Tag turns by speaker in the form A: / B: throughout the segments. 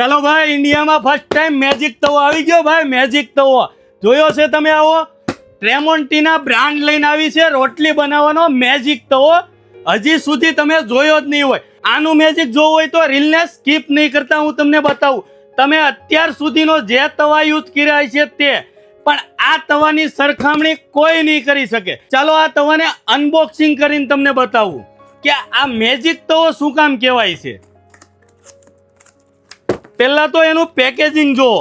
A: ચાલો ભાઈ, ઇન્ડિયામાં ફર્સ્ટ ટાઈમ મેજિક તવો આવી ગયો ભાઈ. મેજિક તવો જોયો છે તમે? આવો ટ્રેમોન્ટીના બ્રાન્ડ લઈને આવી છે રોટલી બનાવવાનો મેજિક તવો. હજી સુધી તમે જોયો જ નહીં હોય. આનું મેજિક જોવું હોય તો રીલને સ્કીપ નહીં કરતા, હું તમને બતાવું. તમે અત્યાર સુધીનો જે તવા યુઝ કર્યા છે તે, પણ આ તવાની સરખામણી કોઈ નહીં કરી શકે. ચાલો આ તવાને અનબોક્સિંગ કરીને તમને બતાવું કે આ મેજિક તવો શું કામ કહેવાય છે. પહેલા તો એનું પેકેજિંગ જુઓ,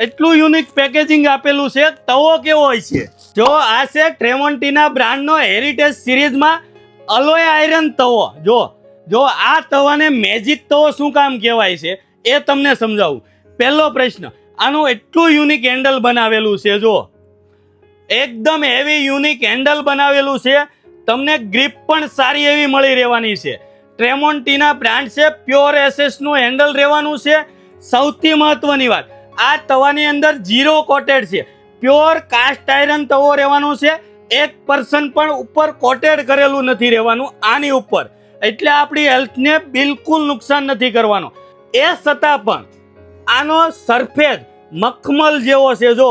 A: એટલું યુનિક પેકેજિંગ આપેલું છે. તવો કેવો હોય છે જો, આ છે ટ્રેમોન્ટીના બ્રાન્ડનો હેરિટેજ સિરીઝમાં અલોય આયરન તવો. જો આ તવાને મેજિક તવો શું કામ કહેવાય છે એ તમને સમજાવું. પહેલો પ્રશ્ન, આનું એટલું યુનિક હેન્ડલ બનાવેલું છે. જો એકદમ હેવી યુનિક હેન્ડલ બનાવેલું છે. તમને ગ્રીપ પણ સારી એવી મળી રહેવાની છે. ટ્રેમોન્ટીના બ્રાન્ડ છે, પ્યોર એસએસ નું હેન્ડલ રહેવાનું છે. સૌથી મહત્વની વાત, આ તવાની અંદર 0 કોટેડ છે. પ્યોર કાસ્ટ આયરન તવો રહેવાનો છે. 1% પણ ઉપર કોટેડ કરેલું નથી રહેવાનું આની ઉપર, એટલે આપણી હેલ્થને બિલકુલ નુકસાન નથી કરવાનો. એ છતાં પણ આનો સરફેસ મખમલ જેવો છે. જો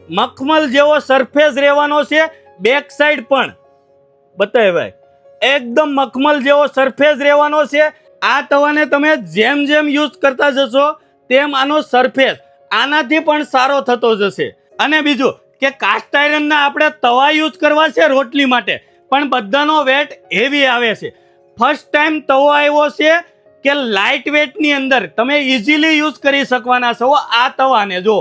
A: મખમલ જેવો સરફેસ રહેવાનો છે. બેક સાઈડ પણ બતાવે ભાઈ, એકદમ મખમલ જેવો સરફેસ રહેવાનો છે. આ તવાને તમે જેમ જેમ યુઝ કરતા જશો તેમ આનો સરફેસ આનાથી પણ સારો થતો જશે. અને બીજું કે કાસ્ટ આયરનના આપણે તવા યુઝ કરવા છે રોટલી માટે, પણ બધાનો વેટ હેવી આવે છે. ફર્સ્ટ ટાઈમ તવો આવ્યો છે કે લાઇટ વેટની અંદર તમે ઇઝીલી યુઝ કરી શકવાના છો. આ તવાને જો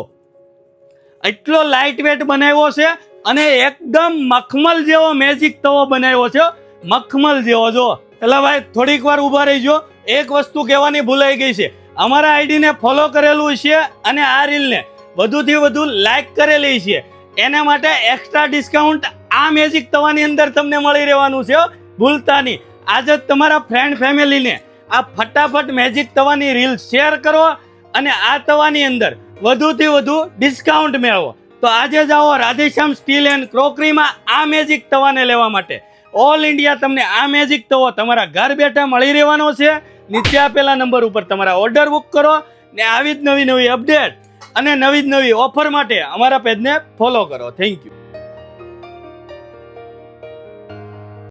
A: એટલો લાઇટ વેટ બનાવ્યો છે અને એકદમ મખમલ જેવો મેજિક તવો બનાવ્યો છે. મખમલ જેવો. જો એટલે ભાઈ થોડીક વાર ઊભા રહીજો. એક વસ્તુ કહેવાની ભૂલાઈ ગઈ છે, અમારા આઈડીને ફોલો કરેલું છે અને આ રીલને વધુથી વધુ લાઈક કરેલી છે, એના માટે એક્સ્ટ્રા ડિસ્કાઉન્ટ આ મેજિક તવાની અંદર તમને મળી રહેવાનું છે. ભૂલતા નહીં. આજે જ તમારા ફ્રેન્ડ ફેમિલીને આ ફટાફટ મેજિક તવાની રીલ શેર કરો અને આ તવાની અંદર વધુથી વધુ ડિસ્કાઉન્ટ મેળવો. તો આજે જ આવો રાધેશ્યામ સ્ટીલ એન્ડ ક્રોકરીમાં આ મેજિક તવાને લેવા માટે. ઓલ ઇન્ડિયા તમને આ મેજિક તવો તમારા ઘર બેઠા મળી રહેવાનો છે. નીચે આપેલા નંબર ઉપર તમારા ઓર્ડર બુક કરો ને આવી જ નવી અપડેટ અને નવી ઓફર માટે અમારા પેજને ફોલો કરો. Thank you.